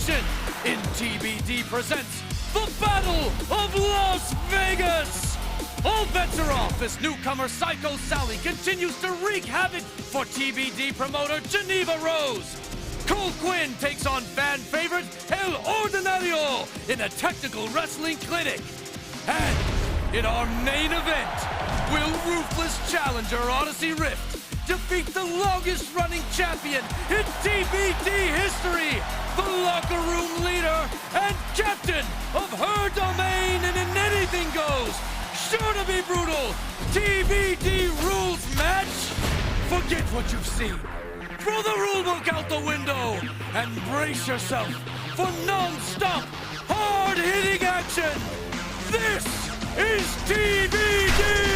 action in TBD presents the Battle of Las Vegas! All bets are off as newcomer Psycho Sally continues to wreak havoc for TBD promoter Geneva Rose. Cole Quinn takes on fan favorite El Ordinario in a technical wrestling clinic. And in our main event, will ruthless challenger Odyssey Rift defeat the longest running champion in TBD history, the locker room leader and captain of her domain in an anything goes, sure to be brutal, TBD rules match? Forget what you've seen. Throw the rulebook out the window and brace yourself for non-stop, hard-hitting action. This is TBD!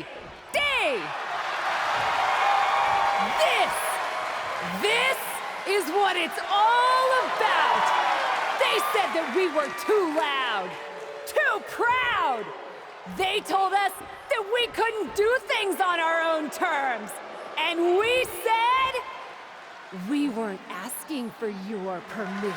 TBD. This is what it's all about. They said that we were too loud, too proud. They told us that we couldn't do things on our own terms. And we said we weren't asking for your permission.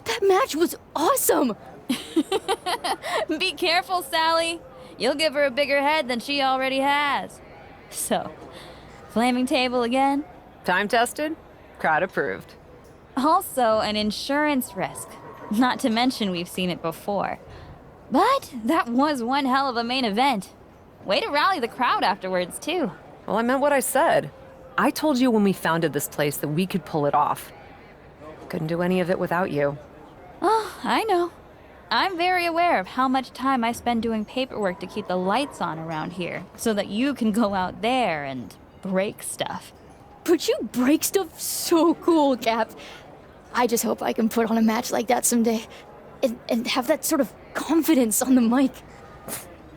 That match was awesome! Be careful, Sally. You'll give her a bigger head than she already has. So, flaming table again? Time tested, crowd approved. Also an insurance risk. Not to mention we've seen it before. But that was one hell of a main event. Way to rally the crowd afterwards, too. Well, I meant what I said. I told you when we founded this place that we could pull it off. Couldn't do any of it without you. Oh, I know. I'm very aware of how much time I spend doing paperwork to keep the lights on around here, so that you can go out there and break stuff. But you break stuff so cool, Cap. I just hope I can put on a match like that someday. And have that sort of confidence on the mic.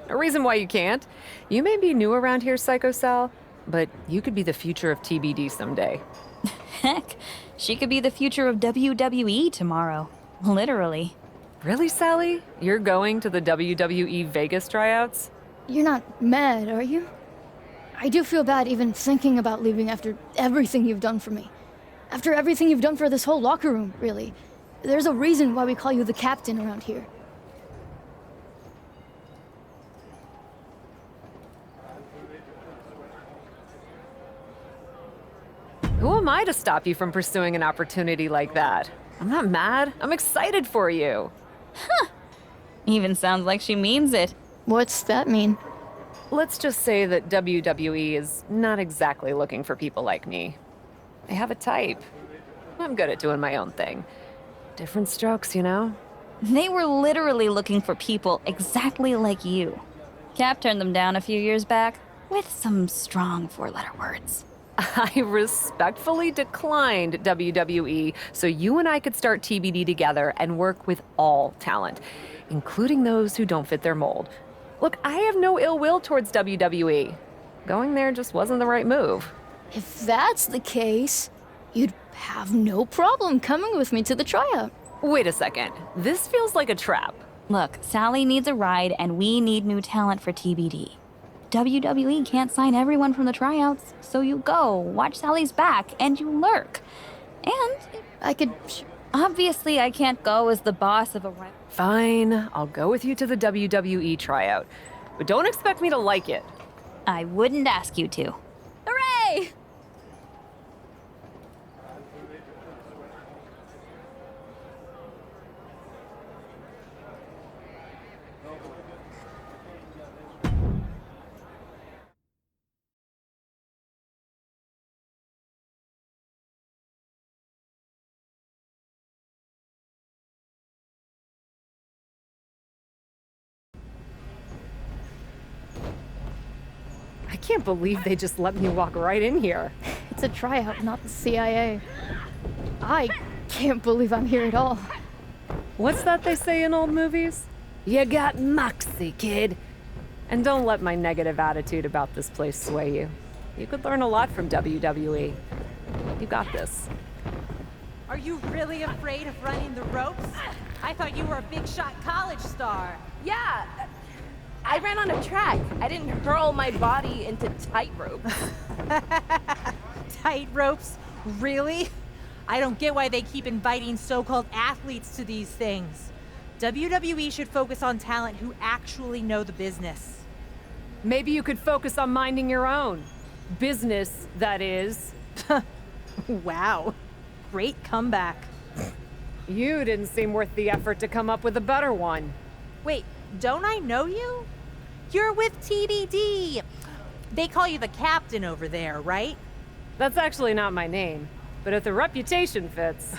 No reason why you can't. You may be new around here, Psycho Sal, but you could be the future of TBD someday. Heck, she could be the future of WWE tomorrow. Literally. Really, Sally? You're going to the WWE Vegas tryouts? You're not mad, are you? I do feel bad even thinking about leaving after everything you've done for me. After everything you've done for this whole locker room, really. There's a reason why we call you the captain around here. Who am I to stop you from pursuing an opportunity like that? I'm not mad. I'm excited for you. Even sounds like she means it. What's that mean? Let's just say that WWE is not exactly looking for people like me. They have a type. I'm good at doing my own thing. Different strokes, you know? They were literally looking for people exactly like you. Cap turned them down a few years back with some strong four-letter words. I respectfully declined WWE so you and I could start TBD together and work with all talent, including those who don't fit their mold. Look, I have no ill will towards WWE. Going there just wasn't the right move. If that's the case, you'd have no problem coming with me to the tryout. Wait a second. This feels like a trap. Look, Sally needs a ride and we need new talent for TBD. WWE can't sign everyone from the tryouts, so you go, watch Sally's back, and you lurk. And I could... obviously I can't go as the boss of a... Fine, I'll go with you to the WWE tryout. But don't expect me to like it. I wouldn't ask you to. Hooray! I can't believe they just let me walk right in here. It's a tryout, not the CIA. I can't believe I'm here at all. What's that they say in old movies? You got moxie, kid. And don't let my negative attitude about this place sway you. You could learn a lot from WWE. You got this. Are you really afraid of running the ropes? I thought you were a big shot college star. Yeah, I ran on a track. I didn't hurl my body into tightrope. Tight ropes? Really? I don't get why they keep inviting so-called athletes to these things. WWE should focus on talent who actually know the business. Maybe you could focus on minding your own. Business, that is. Wow. Great comeback. You didn't seem worth the effort to come up with a better one. Wait, don't I know you? You're with TBD. They call you the captain over there, right? That's actually not my name, but if the reputation fits.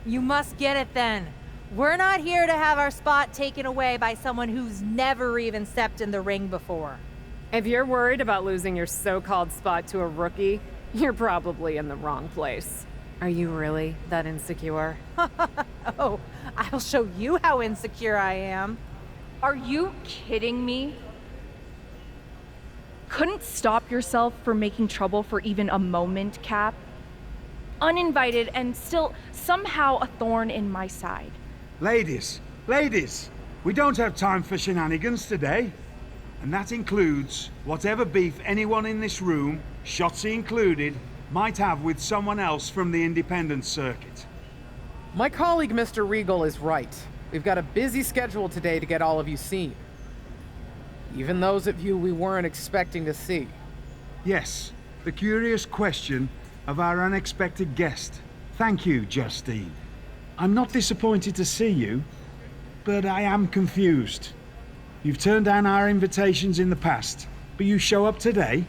You must get it then. We're not here to have our spot taken away by someone who's never even stepped in the ring before. If you're worried about losing your so-called spot to a rookie, you're probably in the wrong place. Are you really that insecure? Oh, I'll show you how insecure I am. Are you kidding me? Couldn't stop yourself from making trouble for even a moment, Cap? Uninvited and still somehow a thorn in my side. Ladies, we don't have time for shenanigans today. And that includes whatever beef anyone in this room, Shotzi included, might have with someone else from the independent circuit. My colleague Mr. Regal is right. We've got a busy schedule today to get all of you seen. Even those of you we weren't expecting to see. Yes, the curious question of our unexpected guest. Thank you, Justine. I'm not disappointed to see you, but I am confused. You've turned down our invitations in the past, but you show up today?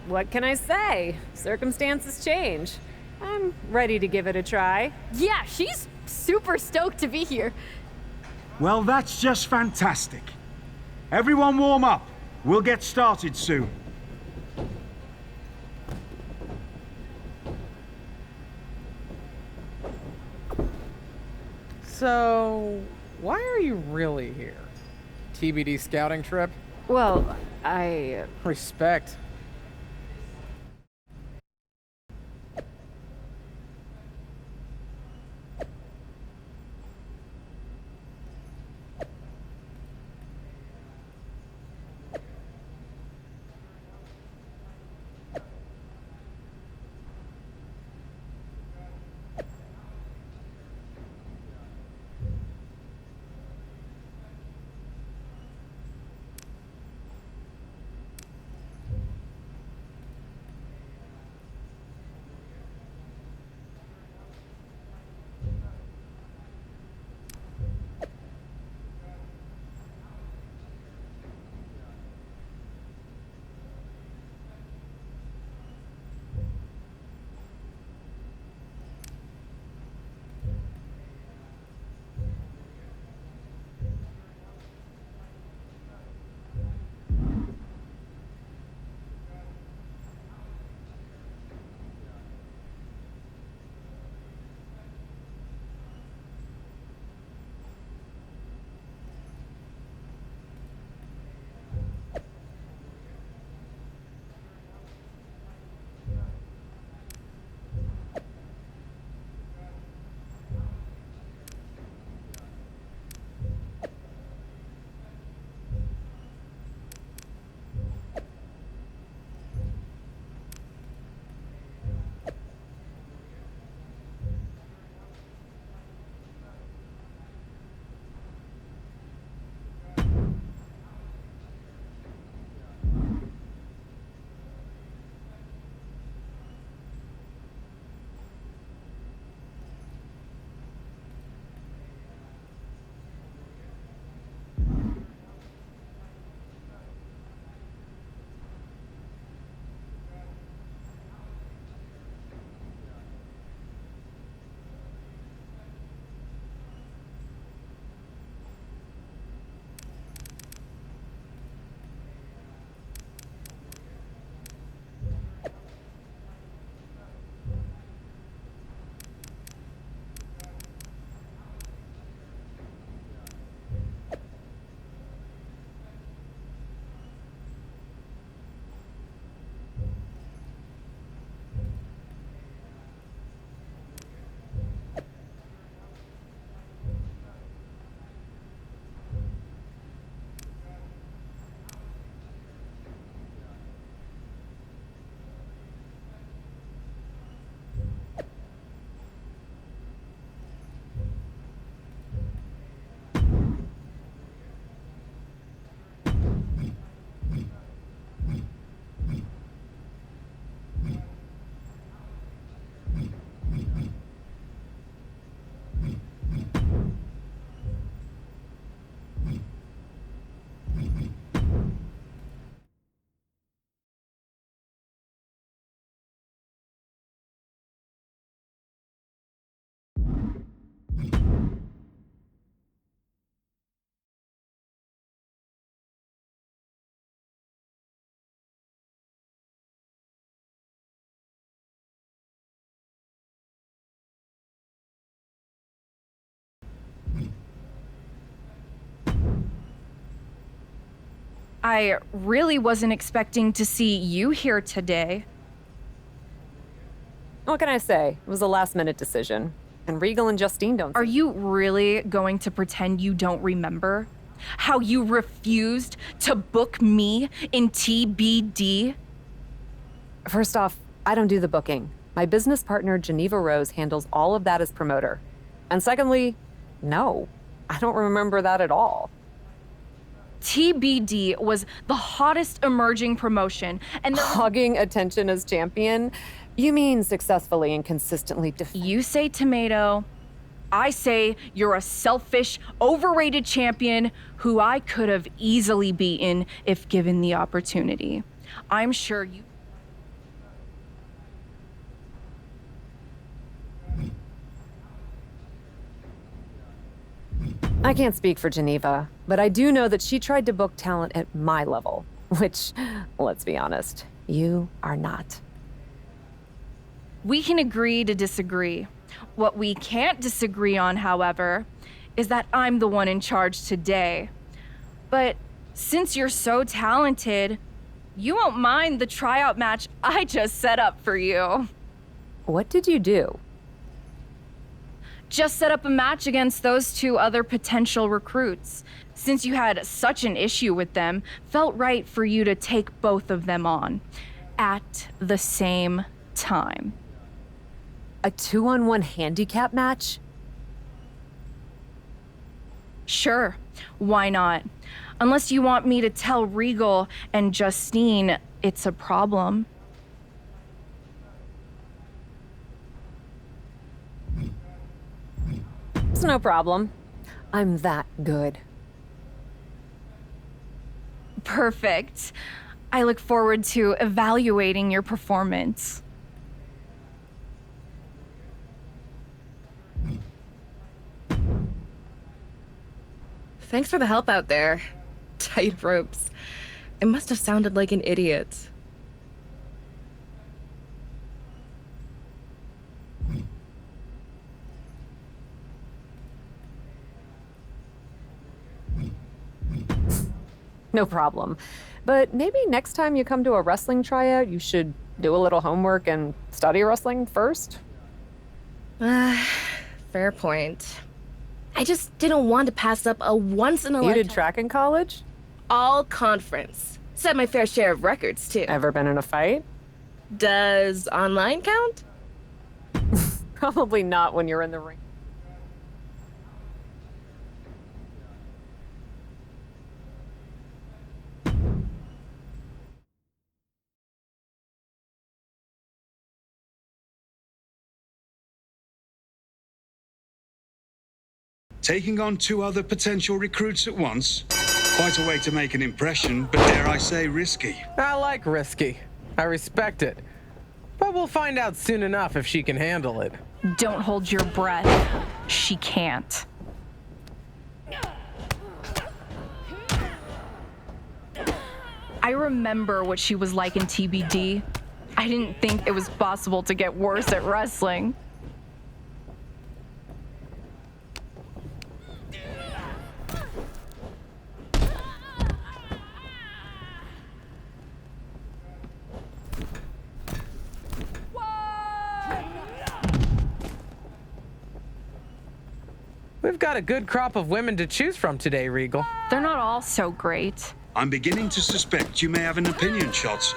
What can I say? Circumstances change. I'm ready to give it a try. Yeah, she's super stoked to be here. Well, that's just fantastic. Everyone warm up. We'll get started soon. So, why are you really here? TBD scouting trip? Well, I... Respect. I really wasn't expecting to see you here today. What can I say? It was a last-minute decision. And Regal and Justine don't... Are you really going to pretend you don't remember? How you refused to book me in TBD? First off, I don't do the booking. My business partner, Geneva Rose, handles all of that as promoter. And secondly, no, I don't remember that at all. TBD was the hottest emerging promotion, and Hogging attention as champion? You mean successfully and consistently You say tomato, I say you're a selfish, overrated champion who I could have easily beaten if given the opportunity. I'm sure you... I can't speak for Geneva, but I do know that she tried to book talent at my level, which, let's be honest, you are not. We can agree to disagree. What we can't disagree on, however, is that I'm the one in charge today. But since you're so talented, you won't mind the tryout match I just set up for you. What did you do? Just set up a match against those two other potential recruits. Since you had such an issue with them, felt right for you to take both of them on at the same time. A 2-on-1 handicap match? Sure, why not? Unless you want me to tell Regal and Justine it's a problem. It's no problem. I'm that good. Perfect. I look forward to evaluating your performance. Thanks for the help out there. Tight ropes. I must have sounded like an idiot. No problem. But maybe next time you come to a wrestling tryout, you should do a little homework and study wrestling first? Fair point. I just didn't want to pass up a once-in-a-lifetime... You did track in college? All conference. Set my fair share of records, too. Ever been in a fight? Does online count? Probably not when you're in the ring. Taking on 2 other potential recruits at once? Quite a way to make an impression, but dare I say risky. I like risky. I respect it. But we'll find out soon enough if she can handle it. Don't hold your breath. She can't. I remember what she was like in TBD. I didn't think it was possible to get worse at wrestling. We've got a good crop of women to choose from today, Regal. They're not all so great. I'm beginning to suspect you may have an opinion, Shotzi.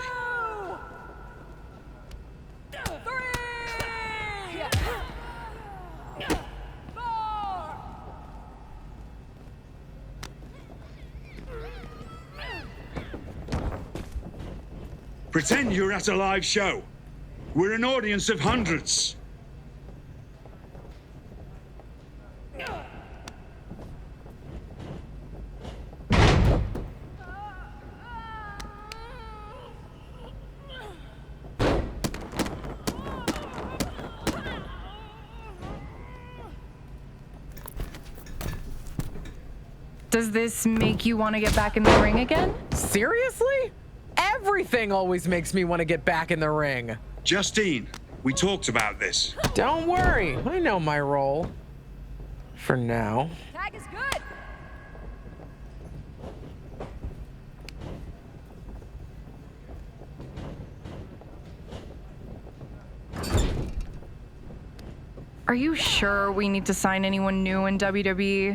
Pretend you're at a live show. We're an audience of hundreds. Does this make you want to get back in the ring again? Seriously? Everything always makes me want to get back in the ring. Justine, we talked about this. Don't worry, I know my role. For now. Tag is good. Are you sure we need to sign anyone new in WWE?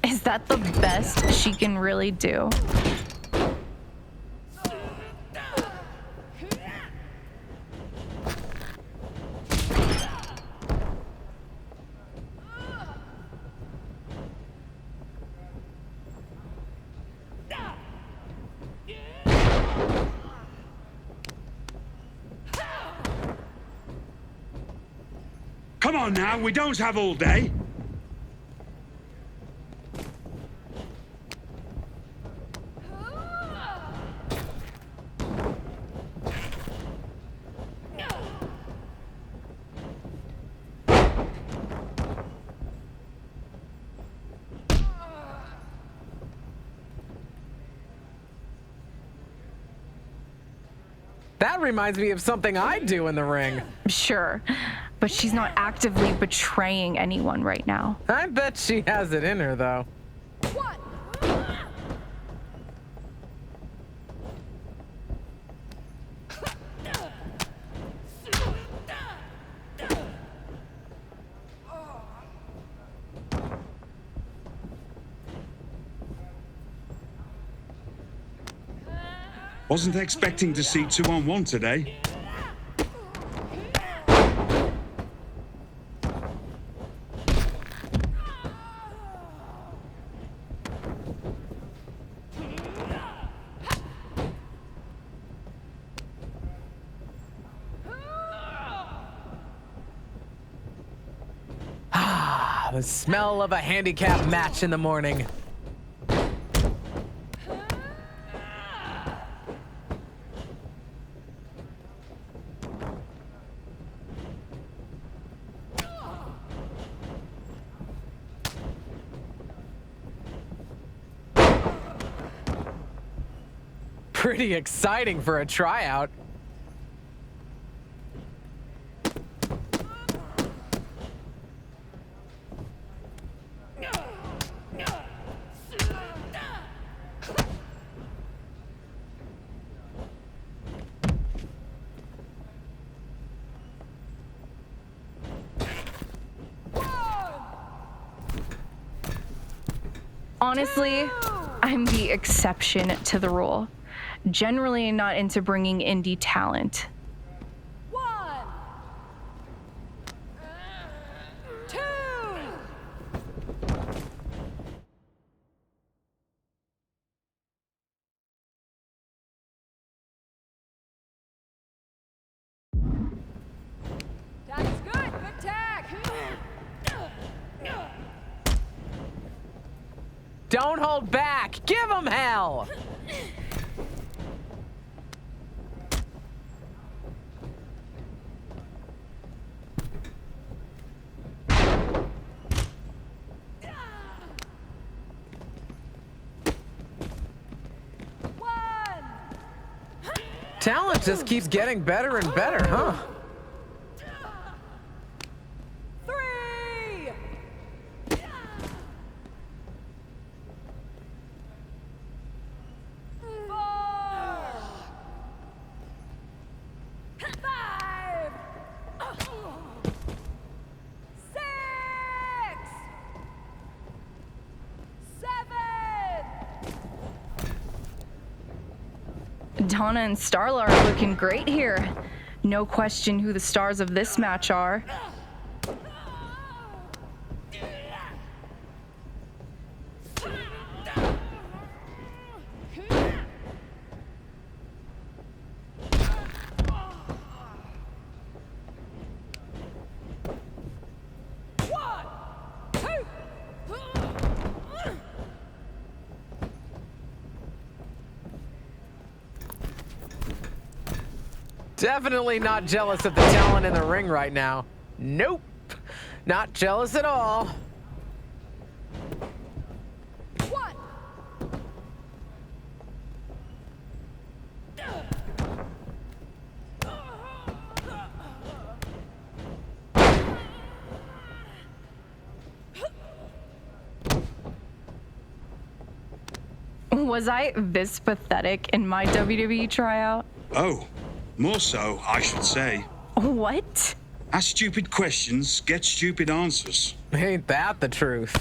Is that the best she can really do? Come on now, we don't have all day. That reminds me of something I'd do in the ring. Sure, but she's not actively betraying anyone right now. I bet she has it in her, though. Wasn't expecting to see 2-on-1 today. The smell of a handicap match in the morning. Pretty exciting for a tryout. Honestly, I'm the exception to the rule. Generally not into bringing indie talent. 1, 2. Tag is good. Good tag. Don't hold back. Give him hell. Talent just keeps getting better and better, huh? 3. 4. 5. 6. 7. Donna and Starla are looking great here. No question who the stars of this match are. Definitely not jealous of the talent in the ring right now. Nope. Not jealous at all. 1. Was I this pathetic in my WWE tryout? Oh, more so, I should say. What? Ask stupid questions, get stupid answers. Ain't that the truth?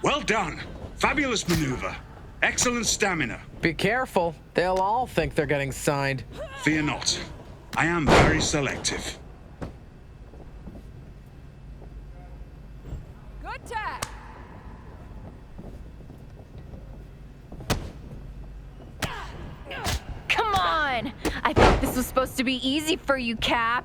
Well done. Fabulous maneuver. Excellent stamina. Be careful. They'll all think they're getting signed. Fear not. I am very selective. Good tag. Come on! I thought this was supposed to be easy for you, Cap.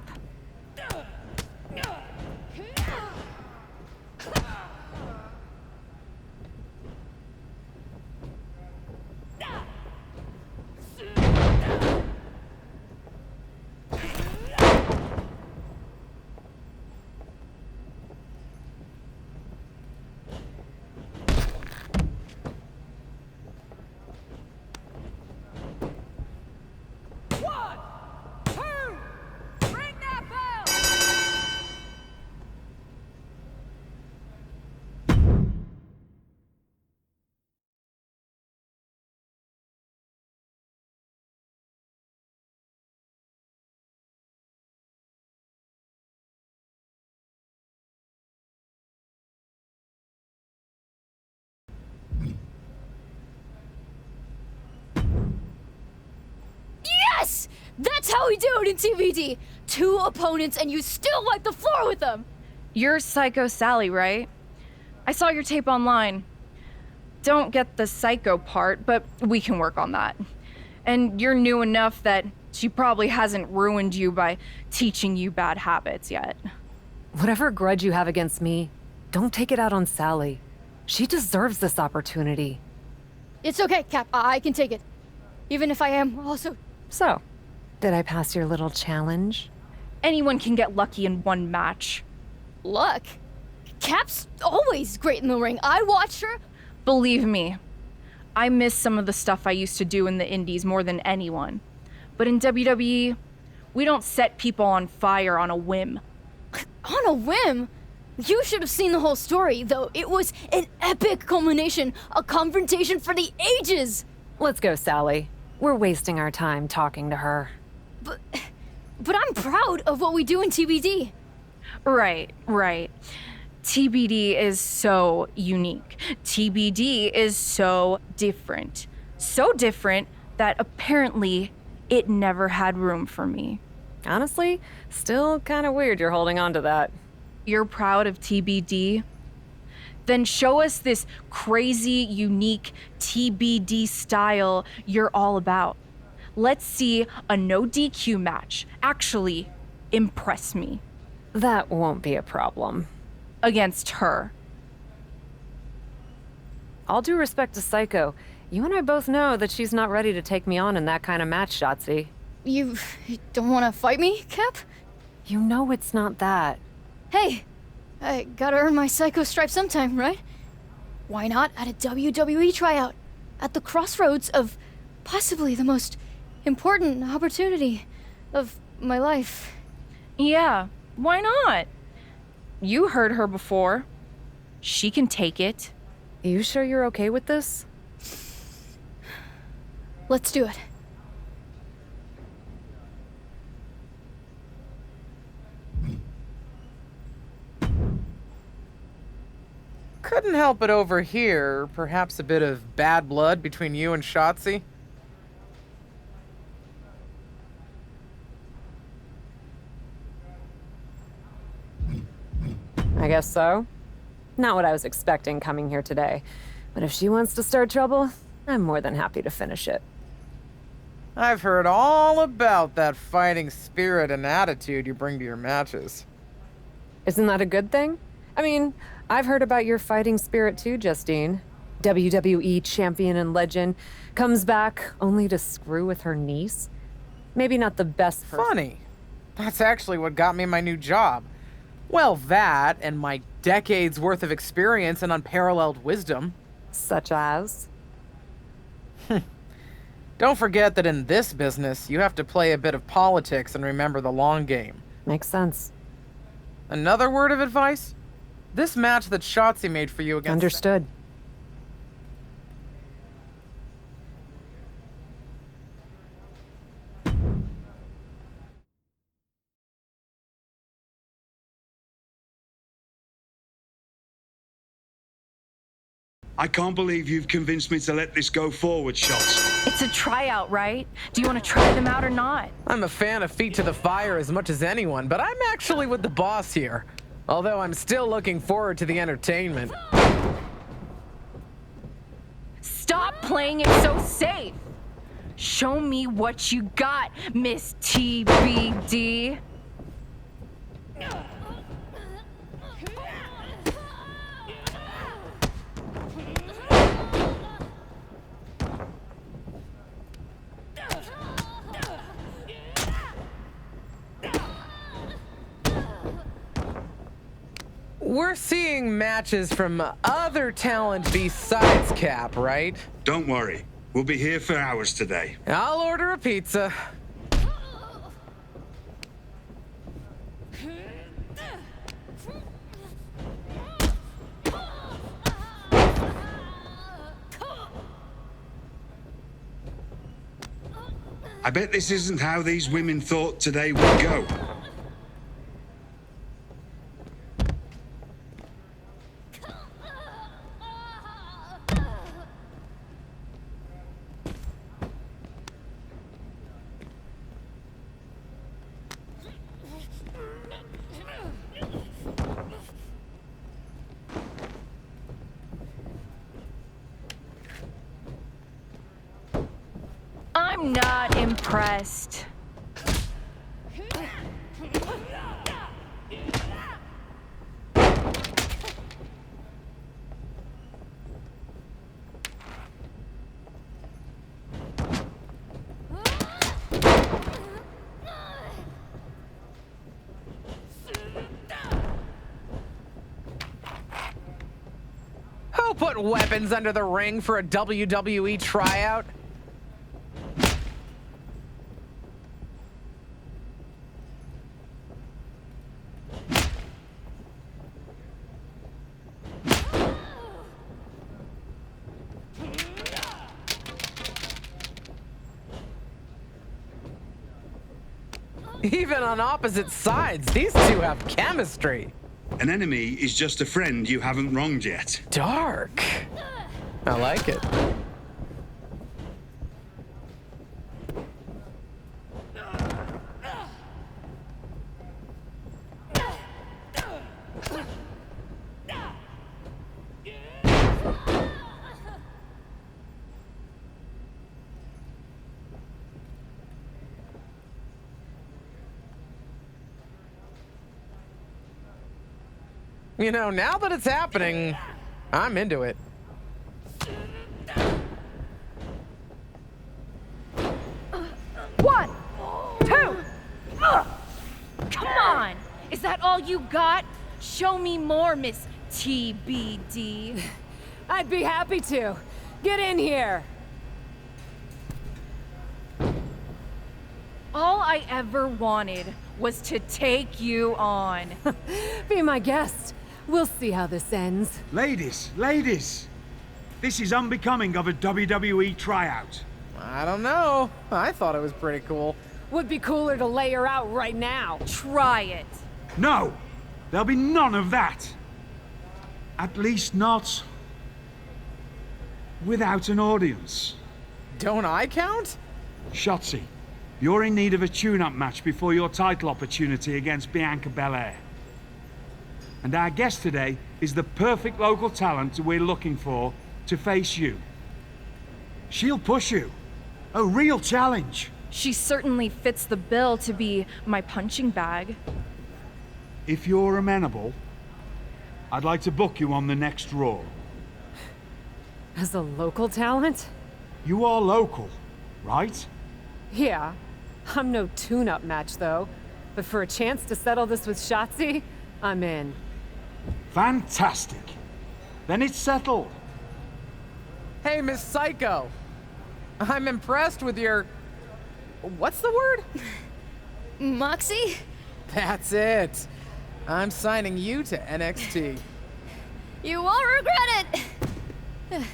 Yes! That's how we do it in TBD. 2 opponents and you still wipe the floor with them. You're Psycho Sally, right? I saw your tape online. Don't get the psycho part, but we can work on that. And you're new enough that she probably hasn't ruined you by teaching you bad habits yet. Whatever grudge you have against me, don't take it out on Sally. She deserves this opportunity. It's okay, Cap. I can take it. Even if I am also... So, did I pass your little challenge? Anyone can get lucky in one match. Luck? Cap's always great in the ring. I watched her. Believe me, I miss some of the stuff I used to do in the indies more than anyone. But in WWE, we don't set people on fire on a whim. On a whim? You should have seen the whole story, though. It was an epic culmination, a confrontation for the ages. Let's go, Sally. We're wasting our time talking to her. But I'm proud of what we do in TBD. Right. TBD is so unique. TBD is so different. So different that apparently it never had room for me. Honestly, still kind of weird you're holding on to that. You're proud of TBD? Then show us this crazy, unique TBD style you're all about. Let's see a no DQ match actually impress me. That won't be a problem. Against her. All due respect to Psycho, you and I both know that she's not ready to take me on in that kind of match, Shotzi. You don't want to fight me, Cap? You know it's not that. Hey, I gotta earn my Psycho stripe sometime, right? Why not at a WWE tryout? At the crossroads of possibly the most important opportunity of my life. Yeah, why not? You heard her before. She can take it. You sure you're okay with this? Let's do it. Couldn't help but overhear perhaps a bit of bad blood between you and Shotzi. I guess so. Not what I was expecting coming here today. But if she wants to start trouble, I'm more than happy to finish it. I've heard all about that fighting spirit and attitude you bring to your matches. Isn't that a good thing? I mean, I've heard about your fighting spirit too, Justine. WWE champion and legend comes back only to screw with her niece. Maybe not the best person. Funny. That's actually what got me my new job. Well, that and my decades worth of experience and unparalleled wisdom. Such as? Don't forget that in this business, you have to play a bit of politics and remember the long game. Makes sense. Another word of advice? This match that Shotzi made for you against... Understood. I can't believe you've convinced me to let this go forward, Shots. It's a tryout, right? Do you want to try them out or not? I'm a fan of Feet to the Fire as much as anyone, but I'm actually with the boss here. Although I'm still looking forward to the entertainment. Stop playing it so safe. Show me what you got, Miss TBD. We're seeing matches from other talent besides Cap, right? Don't worry. We'll be here for hours today. I'll order a pizza. I bet this isn't how these women thought today would go. I'm not impressed. Who put weapons under the ring for a WWE tryout? Even on opposite sides, these two have chemistry. An enemy is just a friend you haven't wronged yet. Dark. I like it. You know, now that it's happening, I'm into it. One, two. Come on. Is that all you got? Show me more, Miss TBD. I'd be happy to. Get in here. All I ever wanted was to take you on. Be my guest. We'll see how this ends. Ladies, this is unbecoming of a WWE tryout. I don't know. I thought it was pretty cool. Would be cooler to lay her out right now. Try it. No, there'll be none of that. At least not without an audience. Don't I count? Shotzi, you're in need of a tune-up match before your title opportunity against Bianca Belair. And our guest today is the perfect local talent we're looking for to face you. She'll push you. A real challenge. She certainly fits the bill to be my punching bag. If you're amenable, I'd like to book you on the next Raw. As a local talent? You are local, right? Yeah. I'm no tune-up match, though. But for a chance to settle this with Shotzi, I'm in. Fantastic. Then it's settled. Hey, Miss Psycho. I'm impressed with your... What's the word? Moxie? That's it. I'm signing you to NXT. You won't regret it!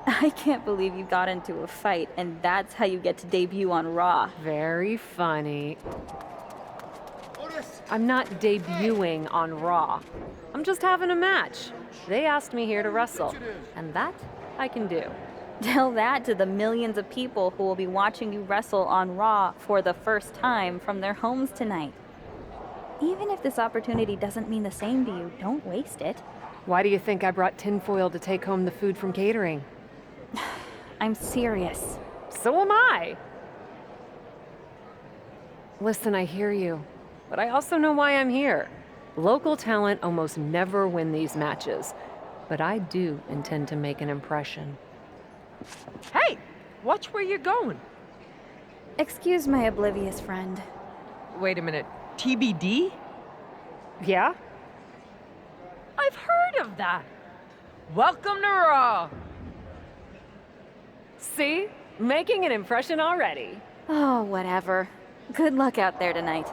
I can't believe you got into a fight, and that's how you get to debut on Raw. Very funny. I'm not debuting on Raw. I'm just having a match. They asked me here to wrestle, and that I can do. Tell that to the millions of people who will be watching you wrestle on Raw for the first time from their homes tonight. Even if this opportunity doesn't mean the same to you, don't waste it. Why do you think I brought tinfoil to take home the food from catering? I'm serious. So am I. Listen, I hear you, but I also know why I'm here. Local talent almost never win these matches, but I do intend to make an impression. Hey, watch where you're going. Excuse my oblivious friend. Wait a minute, TBD? Yeah? I've heard of that. Welcome to Raw. See? Making an impression already. Oh, whatever. Good luck out there tonight.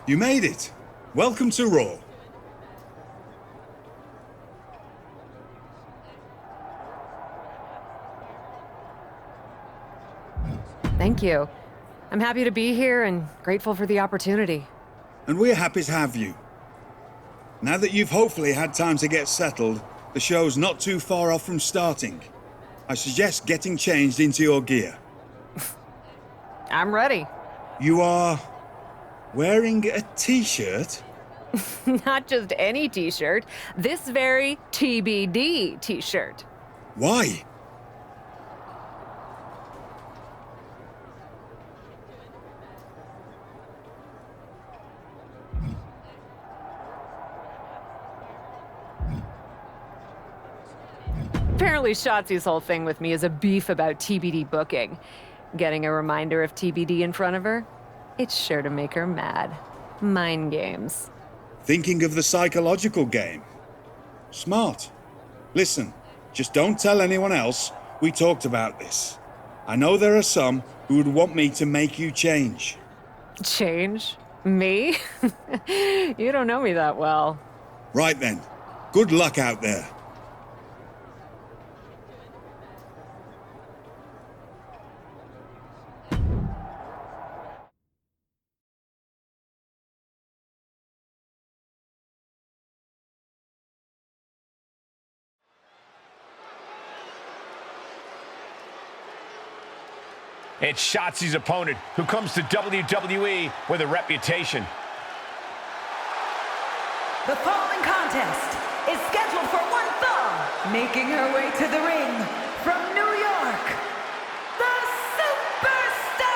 You made it. Welcome to Raw. Thank you. I'm happy to be here and grateful for the opportunity. And we're happy to have you. Now that you've hopefully had time to get settled, the show's not too far off from starting. I suggest getting changed into your gear. I'm ready. You are wearing a t-shirt? Not just any t-shirt, this very TBD t-shirt. Why? Apparently Shotzi's whole thing with me is a beef about TBD booking. Getting a reminder of TBD in front of her? It's sure to make her mad. Mind games. Thinking of the psychological game. Smart. Listen, just don't tell anyone else we talked about this. I know there are some who would want me to make you change. Change? Me? You don't know me that well. Right then. Good luck out there. It's Shotzi's opponent, who comes to WWE with a reputation. The following contest is scheduled Making her way to the ring from New York, the Superstar!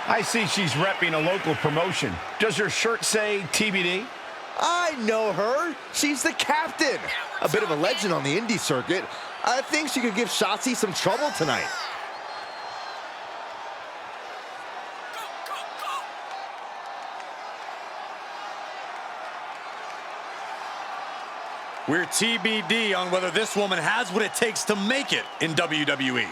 I see she's repping a local promotion. Does her shirt say TBD? I know her. She's the captain. A bit of a legend on the indie circuit. I think she could give Shotzi some trouble tonight. We're TBD on whether this woman has what it takes to make it in WWE.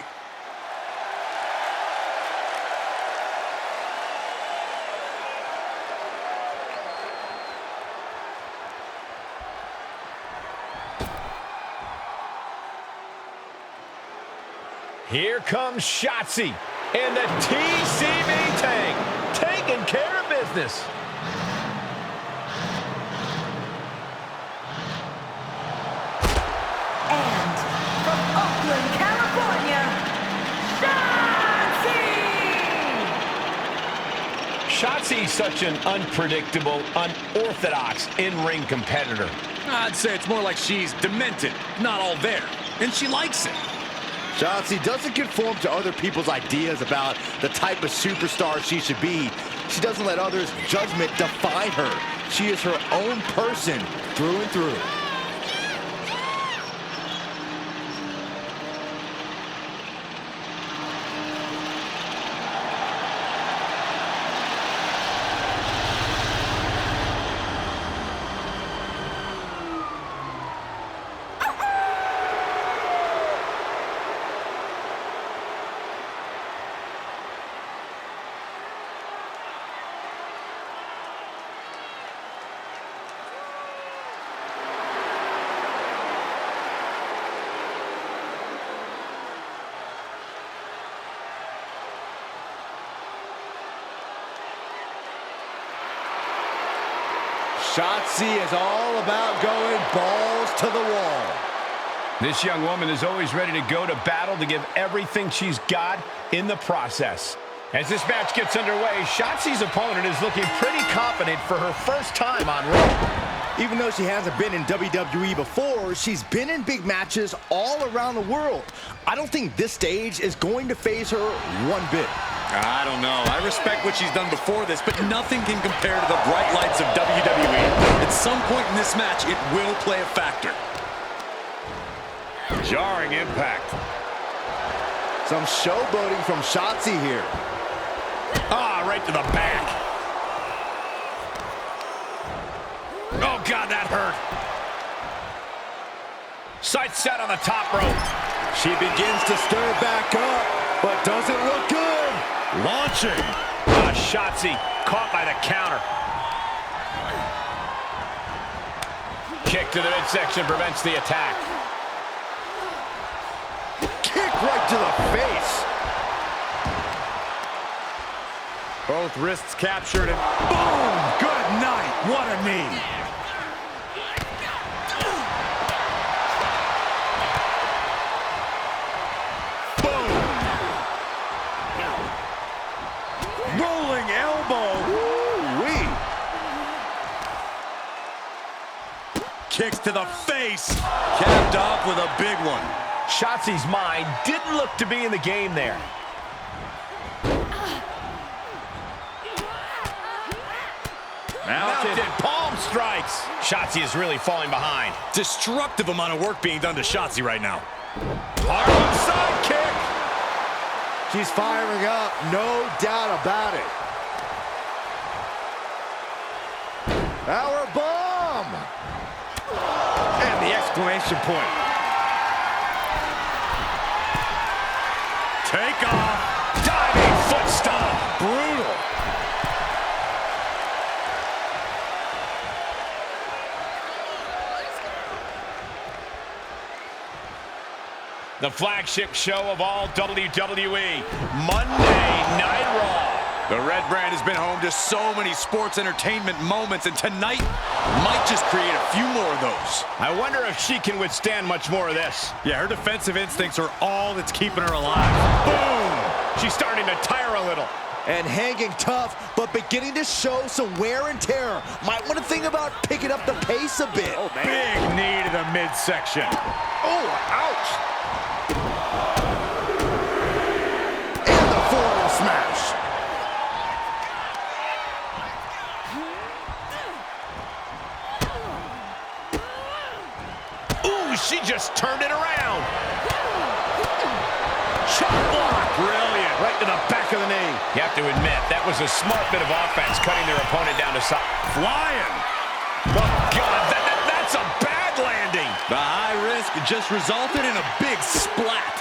Here comes Shotzi and the TCB tank, taking care of business. And from Oakland, California, Shotzi! Shotzi's such an unpredictable, unorthodox in-ring competitor. I'd say it's more like she's demented, not all there, and she likes it. Shotzi doesn't conform to other people's ideas about the type of superstar she should be. She doesn't let others' judgment define her. She is her own person through and through. Shotzi is all about going balls to the wall. This young woman is always ready to go to battle to give everything she's got in the process. As this match gets underway, Shotzi's opponent is looking pretty confident for her first time on Raw. Even though she hasn't been in WWE before, she's been in big matches all around the world. I don't think this stage is going to faze her one bit. I don't know. I respect what she's done before this, but nothing can compare to the bright lights of WWE. At some point in this match, it will play a factor. Jarring impact. Some showboating from Shotzi here. Ah, right to the back. Oh, God, that hurt. Sights set on the top rope. She begins to stir back up, but doesn't look good. Launching. Shotzi caught by the counter. Kick to the midsection prevents the attack. Kick right to the face. Both wrists captured and boom! Good night. What a knee. Rolling elbow. Woo-wee. Kicks to the face. Capped off with a big one. Shotzi's mind didn't look to be in the game there. Mounted palm strikes. Shotzi is really falling behind. Destructive amount of work being done to Shotzi right now. Harlem side kick. She's firing up, no doubt about it. Power bomb! And the exclamation point. Take off. Diving foot stomp. Brutal. The flagship show of all WWE, Monday Night Raw. The Red Brand has been home to so many sports entertainment moments, and tonight might just create a few more of those. I wonder if she can withstand much more of this. Yeah, her defensive instincts are all that's keeping her alive. Boom! She's starting to tire a little. And hanging tough, but beginning to show some wear and tear. Might want to think about picking up the pace a bit. Oh, man. Big knee to the midsection. Oh, ouch. And the forearm smash. Ooh, she just turned it around. Chop block. Brilliant. Right to the back of the knee. You have to admit, that was a smart bit of offense, cutting their opponent down to size. Flying. Oh, God, that's a bad landing. The high risk just resulted in a big splat.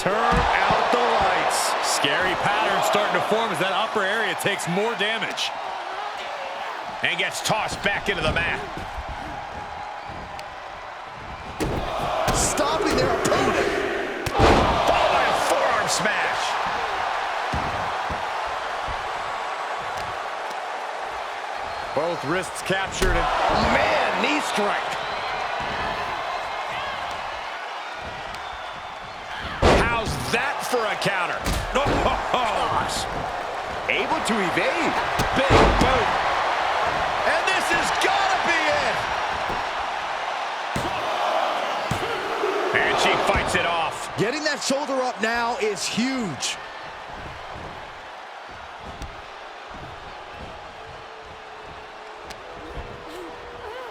Turn out the lights. Scary pattern starting to form as that upper area takes more damage. And gets tossed back into the mat. Stopping their opponent. Followed by a forearm smash. Both wrists captured and Man, knee strike. How's that for a counter? gosh. Able to evade. Big boot. And this has got to be it. And she fights it off. Getting that shoulder up now is huge.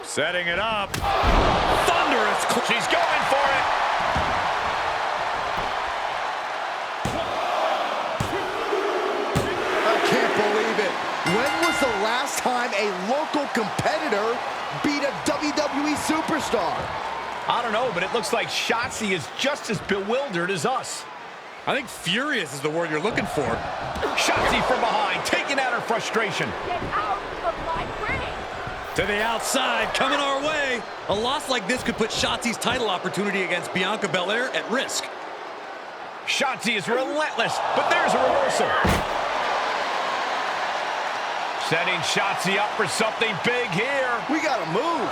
Setting it up. Thunderous. She's going for it. I can't believe it. When was the last time a local competitor beat a WWE superstar? I don't know, but it looks like Shotzi is just as bewildered as us. I think furious is the word you're looking for. Shotzi from behind, taking out her frustration. Get out of my ring! To the outside, coming our way. A loss like this could put Shotzi's title opportunity against Bianca Belair at risk. Shotzi is relentless, but there's a reversal. Setting Shotzi up for something big here. We gotta move.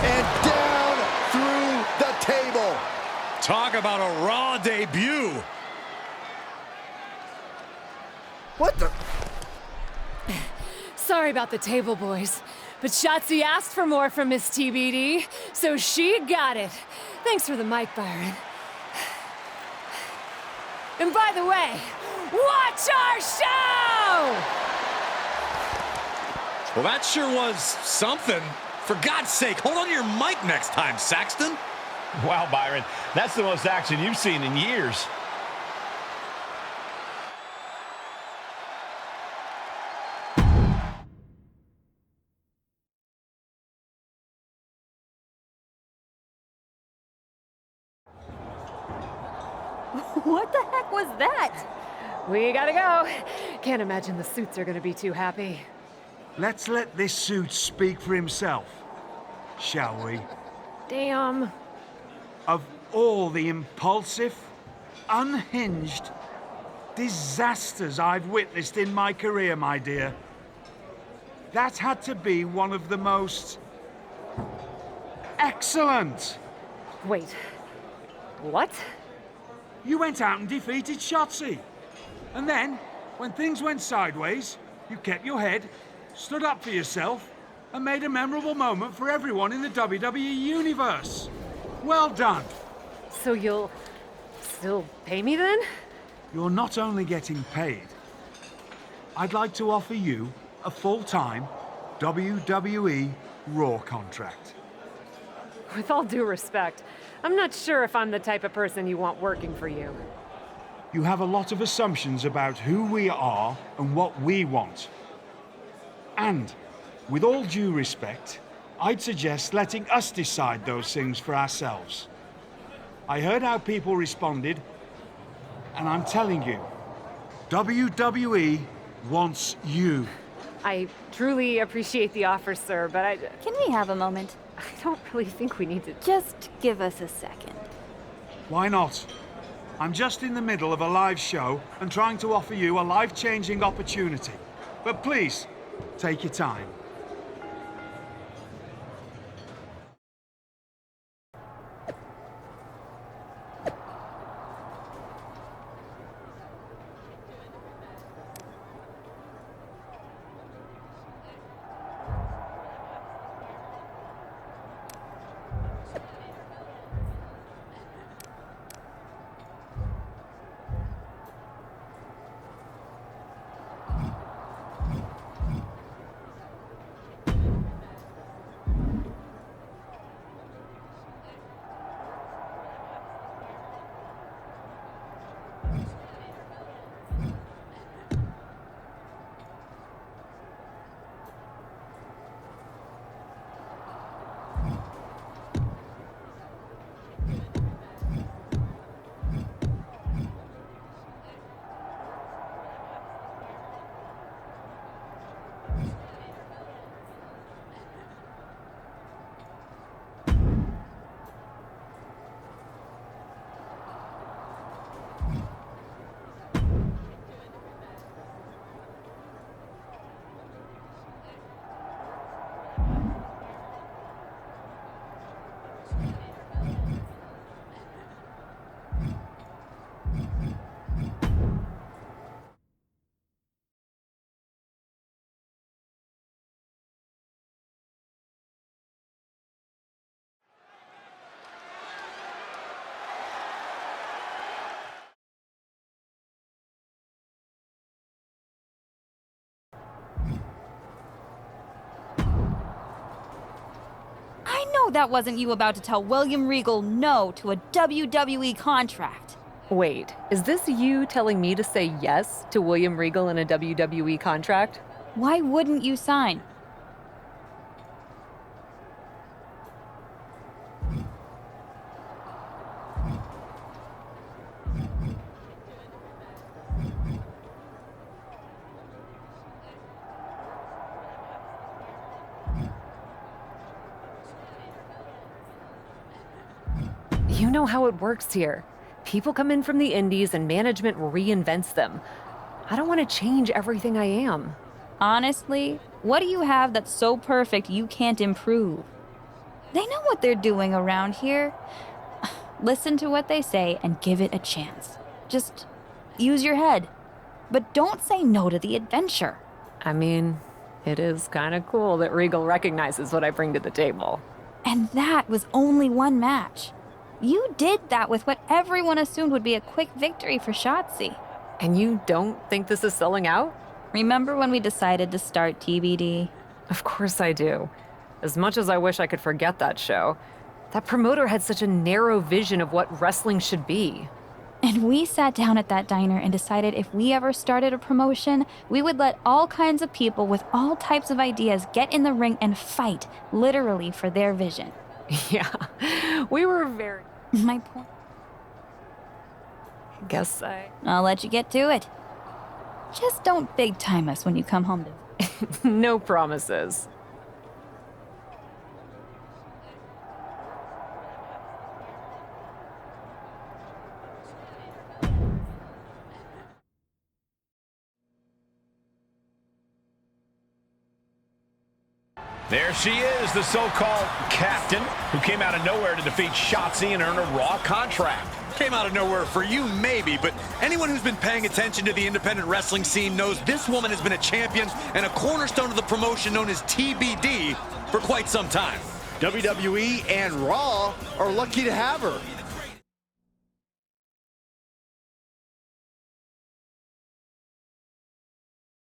And down through the table. Talk about a Raw debut. What the? Sorry about the table, boys. But Shotzi asked for more from Miss TBD, so she got it. Thanks for the mic, Byron. And by the way, watch our show! Well, that sure was something. For God's sake, hold on to your mic next time, Saxton. Wow, Byron, that's the most action you've seen in years. What the heck was that? We gotta go. Can't imagine the suits are gonna be too happy. Let's let this suit speak for himself, shall we? Damn. Of all the impulsive, unhinged disasters I've witnessed in my career, my dear, that had to be one of the most excellent. Wait. What? You went out and defeated Shotzi. And then, when things went sideways, you kept your head, stood up for yourself, and made a memorable moment for everyone in the WWE Universe. Well done. So you'll still pay me then? You're not only getting paid. I'd like to offer you a full-time WWE Raw contract. With all due respect, I'm not sure if I'm the type of person you want working for you. You have a lot of assumptions about who we are and what we want. And, with all due respect, I'd suggest letting us decide those things for ourselves. I heard how people responded, and I'm telling you, WWE wants you. I truly appreciate the offer, sir, but Can we have a moment? I don't really think we need to... Just give us a second. Why not? I'm just in the middle of a live show and trying to offer you a life-changing opportunity. But please, take your time. I know that wasn't you about to tell William Regal no to a WWE contract. Wait, is this you telling me to say yes to William Regal in a WWE contract? Why wouldn't you sign? You know how it works here. People come in from the indies and management reinvents them. I don't want to change everything I am. Honestly, what do you have that's so perfect you can't improve? They know what they're doing around here. Listen to what they say and give it a chance. Just use your head. But don't say no to the adventure. I mean, it is kind of cool that Regal recognizes what I bring to the table. And that was only one match. You did that with what everyone assumed would be a quick victory for Shotzi. And you don't think this is selling out? Remember when we decided to start TBD? Of course I do. As much as I wish I could forget that show, that promoter had such a narrow vision of what wrestling should be. And we sat down at that diner and decided if we ever started a promotion, we would let all kinds of people with all types of ideas get in the ring and fight, literally, for their vision. Yeah, we were very... My point. I'll let you get to it. Just don't big time us when you come home to... No promises. There she is, the so-called captain, who came out of nowhere to defeat Shotzi and earn a Raw contract. Came out of nowhere for you, maybe, but anyone who's been paying attention to the independent wrestling scene knows this woman has been a champion and a cornerstone of the promotion known as TBD for quite some time. WWE and Raw are lucky to have her.